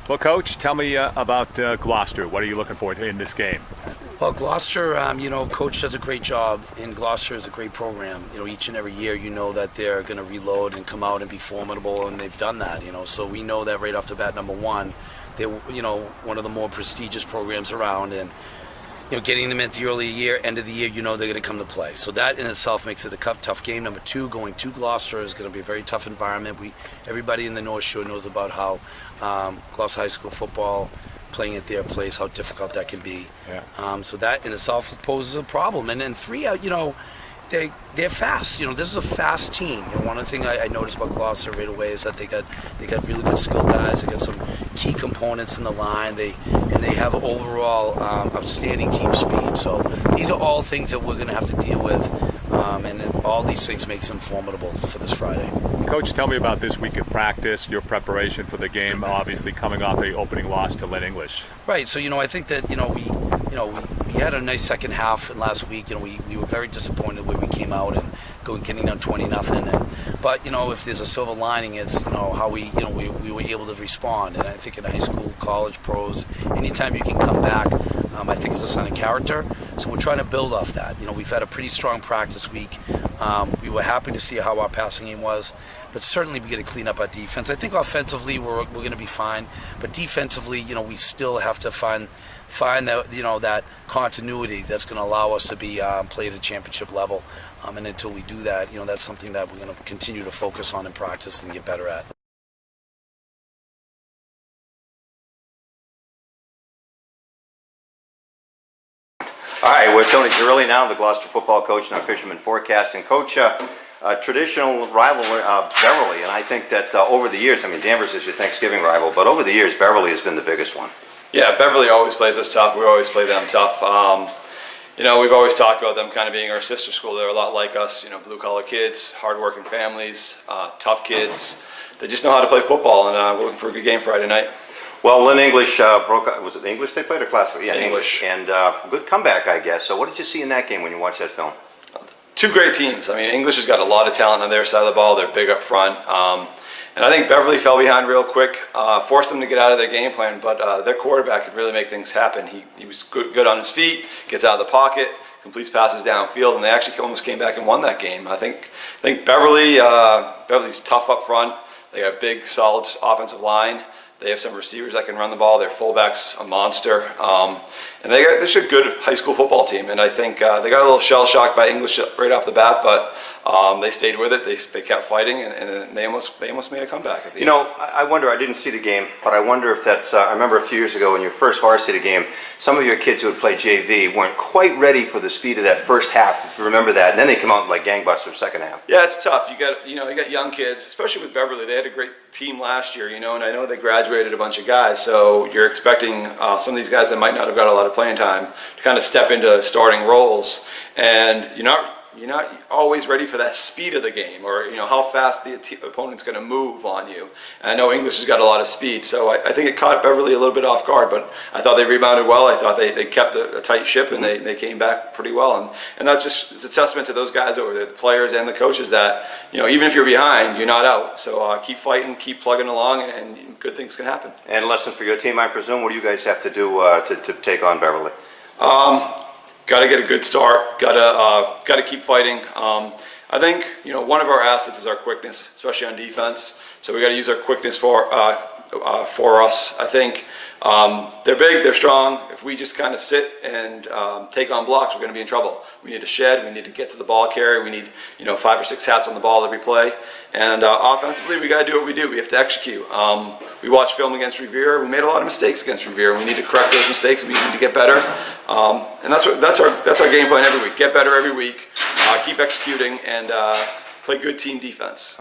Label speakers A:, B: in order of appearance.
A: Well, Coach, tell me about Gloucester. What are you looking for in this game?
B: Well, Gloucester, Coach does a great job, and Gloucester is a great program. Each and every year, that they're going to reload and come out and be formidable, and they've done that. So we know that right off the bat. Number one, they're one of the more prestigious programs around, and getting them at the early year, end of the year, they're going to come to play. So that in itself makes it a tough game. Number two, going to Gloucester is going to be a very tough environment. Everybody in the North Shore knows about how Gloucester High School football, playing at their place, how difficult that can be.
A: Yeah.
B: So that in itself poses a problem. And then three, they're fast. This is a fast team. And one of the things I noticed about Gloucester right away is that they got really good skilled guys. They got some key components in the line. They have overall outstanding team speed. So these are all things that we're going to have to deal with. And then all these things make them formidable for this Friday.
A: Coach, tell me about this week of practice, your preparation for the game, obviously coming off the opening loss to Lynn English.
B: Right. So I think that we had a nice second half, and last week we were very disappointed where we came out and getting down 20-0. But if there's a silver lining, it's how we were able to respond. And I think in high school, college, pros, anytime you can come back, I think it's a sign of character. So we're trying to build off that. We've had a pretty strong practice week. We were happy to see how our passing game was, but certainly we got to clean up our defense. I think offensively we're going to be fine, but defensively, we still have to find that that continuity that's going to allow us to be play at a championship level. And until we do that, that's something that we're going to continue to focus on in practice and get better at.
C: All right, we're Tony Girilli now, the Gloucester football coach and our fisherman forecasting coach. Traditional rival Beverly, and I think that over the years, Danvers is your Thanksgiving rival, but over the years, Beverly has been the biggest one.
D: Yeah, Beverly always plays us tough. We always play them tough. We've always talked about them kind of being our sister school. They're a lot like us, blue-collar kids, hard-working families, tough kids. They just know how to play football, and we're looking for a good game Friday night.
C: Well, Lynn English broke up. Was it English they played or Classic? Yeah,
D: English.
C: And good comeback, I guess. So what did you see in that game when you watched that film?
D: Two great teams. English has got a lot of talent on their side of the ball. They're big up front. And I think Beverly fell behind real quick, forced them to get out of their game plan, but their quarterback could really make things happen. He was good on his feet, gets out of the pocket, completes passes downfield, and they actually almost came back and won that game. I think Beverly's tough up front. They got a big, solid offensive line. They have some receivers that can run the ball. Their fullback's a monster. And they're just a good high school football team. And I think they got a little shell-shocked by English right off the bat, but they stayed with it. They kept fighting, and they almost made a comeback at the end.
C: I wonder, I didn't see the game, but I wonder if that's, I remember a few years ago in your first varsity game, some of your kids who had played JV weren't quite ready for the speed of that first half, if you remember that, and then they come out like gangbusters second half.
D: Yeah, it's tough. You got young kids, especially with Beverly. They had a great team last year, and I know they graduated a bunch of guys, so you're expecting some of these guys that might not have got a lot of playing time to kind of step into starting roles, and you're not always ready for that speed of the game, or how fast the opponent's going to move on you. And I know English has got a lot of speed, so I think it caught Beverly a little bit off guard, but I thought they rebounded well. I thought they kept a tight ship, and they came back pretty well, and that's just, it's a testament to those guys over there, the players and the coaches, that even if you're behind, you're not out. So keep fighting, keep plugging along, and good things can happen.
C: And a lesson for your team, I presume. What do you guys have to do to take on Beverly?
D: Got to get a good start. Got to keep fighting. I think one of our assets is our quickness, especially on defense. So we got to use our quickness for us. I think they're big, they're strong. If we just kind of sit and take on blocks, we're going to be in trouble. We need to shed. We need to get to the ball carrier. We need 5 or 6 hats on the ball every play. And offensively, we got to do what we do. We have to execute. We watched film against Revere. We made a lot of mistakes against Revere. We need to correct those mistakes, and we need to get better. And that's our game plan every week. Get better every week. Keep executing, and play good team defense.